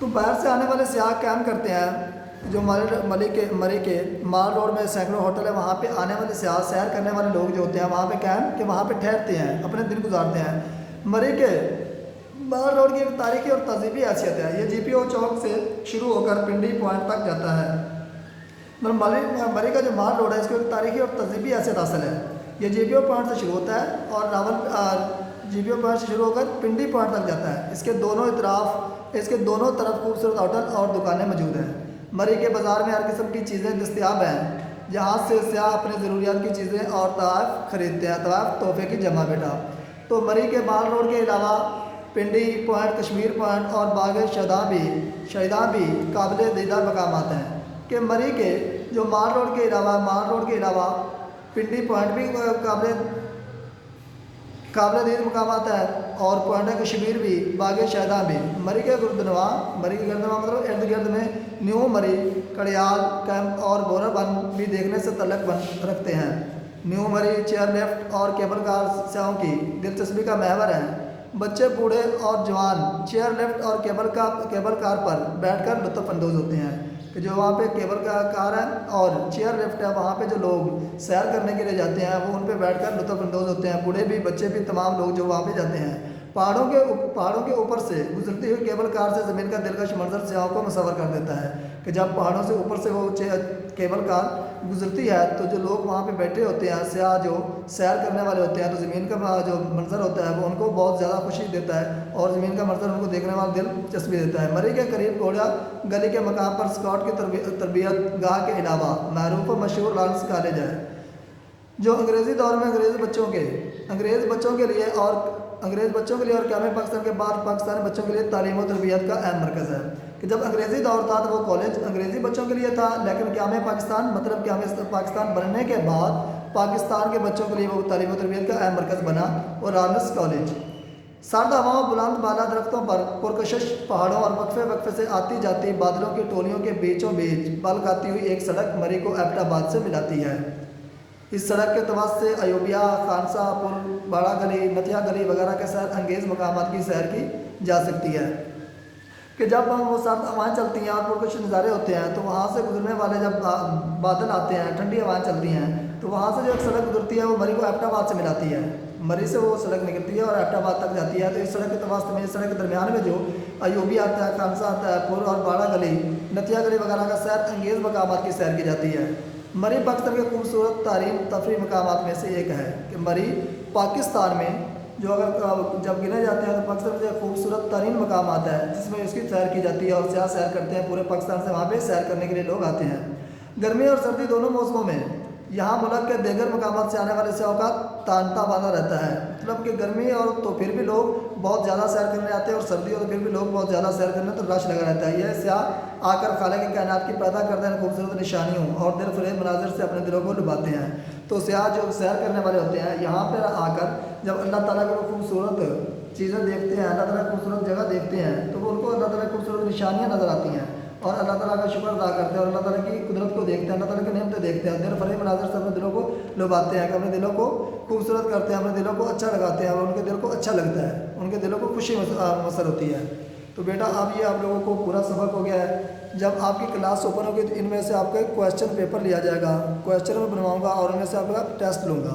تو باہر سے آنے والے سیاح کیمپ کرتے ہیں جو مری کے مال روڈ میں سینکڑوں ہوٹل ہے، وہاں پہ آنے والے سیاح سیر کرنے والے لوگ جو ہوتے ہیں وہاں پہ کیمپ کہ وہاں پہ ٹھہرتے ہیں، اپنے دن گزارتے ہیں۔ مری کے مال روڈ کی ایک تاریخی اور تہذیبی حیثیت ہے، یہ جی پی او چوک سے شروع ہو کر پنڈی پوائنٹ تک جاتا ہے۔ مری کا جو مال روڈ ہے اس کو ایک تاریخی اور تہذیبی حیثیت حاصل ہے، یہ جی پی او پوائنٹ سے شروع ہوتا ہے اور جی پی او پوائنٹ سے شروع ہو کر پنڈی پوائنٹ تک جاتا ہے۔ اس کے دونوں طرف خوبصورت ہوٹل اور دکانیں موجود ہیں۔ مری کے بازار میں ہر قسم کی چیزیں دستیاب ہیں، جہاں سے سیاح اپنے ضروریات کی چیزیں اور تحائف خریدتے ہیں، تحفے کی جمع بیٹا۔ تو مری کے مال روڈ کے علاوہ پنڈی پوائنٹ، کشمیر پوائنٹ اور باغ شہیداں بھی قابل دیدار مقامات ہیں کہ مری کے جو مال روڈ کے علاوہ پنڈی پوائنٹ بھی قابل دید مقامات ہیں اور پوائنٹ کشمیر بھی، باغ شہیداں بھی۔ مری کے گردنواں مطلب ارد گرد میں نیو مری، کڑیال کیمپ اور بورا بن بھی دیکھنے سے تعلق رکھتے ہیں۔ نیو مری چیئر لفٹ اور کیبل کار سیاحوں کی دلچسپی کا محور ہیں۔ بچے، بوڑھے اور جوان چیئر لفٹ اور کیبل کار پر بیٹھ کر لطف اندوز ہوتے ہیں کہ جو وہاں پہ کیبل کار ہے اور چیئر لفٹ ہے، وہاں پہ جو لوگ سیر کرنے کے لیے جاتے ہیں وہ ان پہ بیٹھ کر لطف اندوز ہوتے ہیں، بوڑھے بھی، بچے بھی، تمام لوگ جو وہاں پہ جاتے ہیں۔ پہاڑوں کے اوپر سے گزرتی ہوئی کیبل کار سے زمین کا دلکش منظر سیاحوں کو مصور کر دیتا ہے کہ جب پہاڑوں سے اوپر سے وہ کیبل کار گزرتی ہے تو جو لوگ وہاں پہ بیٹھے ہوتے ہیں، سیاح جو سیر کرنے والے ہوتے ہیں، تو زمین کا جو منظر ہوتا ہے وہ ان کو بہت زیادہ خوشی دیتا ہے اور زمین کا منظر ان کو دیکھنے والا دلچسپی دیتا ہے۔ مری کے قریب گھوڑا گلی کے مقام پر اسکاؤٹ کی تربیت گاہ کے علاوہ معروف و مشہور لارنس کالج ہے، جو انگریزی دور میں انگریز بچوں کے لیے اور قیام پاکستان کے بعد پاکستانی بچوں کے لیے تعلیم و تربیت کا اہم مرکز ہے کہ جب انگریزی دور تھا تو وہ کالج انگریزی بچوں کے لیے تھا، لیکن قیام پاکستان بننے کے بعد پاکستان کے بچوں کے لیے وہ تعلیم و تربیت کا اہم مرکز بنا اور لارنس کالج۔ سرد ہواؤں، بلند بالا درختوں پر پرکشش پہاڑوں اور وقفے سے آتی جاتی بادلوں کی ٹولیوں کے بیچوں بیچ پل کھاتی ہوئی ایک سڑک مری کو ایبٹ آباد سے ملاتی ہے۔ اس سڑک کے توسط سے ایوبیہ، خانسا پل، باڑا گلی، نتیا گلی وغیرہ کے سیر انگیز مقامات کی سیر کی جا سکتی ہے کہ جب وہ سرد ہوائیں چلتی ہیں اور پرکشش نظارے ہوتے ہیں تو وہاں سے گزرنے والے جب بادل آتے ہیں، ٹھنڈی ہوائیں چلتی ہیں تو وہاں سے جو ایک سڑک گزرتی ہے وہ مری کو ایبٹ آباد سے ملاتی ہے۔ مری سے وہ سڑک نکلتی ہے اور ایبٹ آباد تک جاتی ہے، تو اس سڑک کے توسط میں، اس سڑک کے درمیان میں جو ایوبی آتا ہے، خانسا آتا ہے، پل اور باڑا گلی، نتیا گلی وغیرہ کا سیر انگیز مقامات کی سیر کی جاتی ہے۔ مری پاکستان کے خوبصورت ترین تفریحی مقامات میں سے ایک ہے کہ مری پاکستان میں جو جب گنے جاتے ہیں تو پاکستان کے خوبصورت ترین مقامات ہے جس میں اس کی سیر کی جاتی ہے اور سیاح سیر کرتے ہیں، پورے پاکستان سے وہاں پہ سیر کرنے کے لیے لوگ آتے ہیں۔ گرمی اور سردی دونوں موسموں میں یہاں ملک کے دیگر مقامات سے آنے والے سیاحوں کا تانتا باندھا رہتا ہے، مطلب کہ گرمی اور تو پھر بھی لوگ بہت زیادہ سیر کرنے آتے ہیں اور سردی ہو تو پھر بھی لوگ بہت زیادہ سیر کرنے تو رش لگا رہتا ہے۔ یہ سیاح آ کر خالق کی کائنات کی پیدا کردہ خوبصورت نشانیوں اور دل فریب مناظر سے اپنے دلوں کو لبھاتے ہیں۔ تو سیاح جو سیر کرنے والے ہوتے ہیں یہاں پر آ کر جب اللہ تعالیٰ کی خوبصورت چیزیں دیکھتے ہیں، اللہ تعالیٰ کی خوبصورت جگہ دیکھتے ہیں تو وہ ان کو اللہ تعالیٰ کی خوبصورت نشانیاں نظر آتی ہیں اور اللہ تعالیٰ کا شکر ادا کرتے ہیں اور اللہ تعالیٰ کی قدرت کو دیکھتے ہیں، اللہ تعالیٰ کی نعمتیں دیکھتے ہیں، دل فریب مناظر سے اپنے دلوں کو لبھاتے ہیں کہ اپنے دلوں کو خوبصورت کرتے ہیں، اپنے دلوں کو اچھا لگاتے ہیں اور ان کے دل کو اچھا لگتا ہے، ان کے دلوں کو خوشی مسر ہوتی ہے۔ تو بیٹا اب یہ آپ لوگوں کو پورا سبق ہو گیا ہے۔ جب آپ کی کلاس اوپن ہوگی تو ان میں سے آپ کا ایک کویشچن پیپر لیا جائے گا، کویشچن میں بنواؤں گا اور ان میں سے آپ کا ٹیسٹ لوں گا۔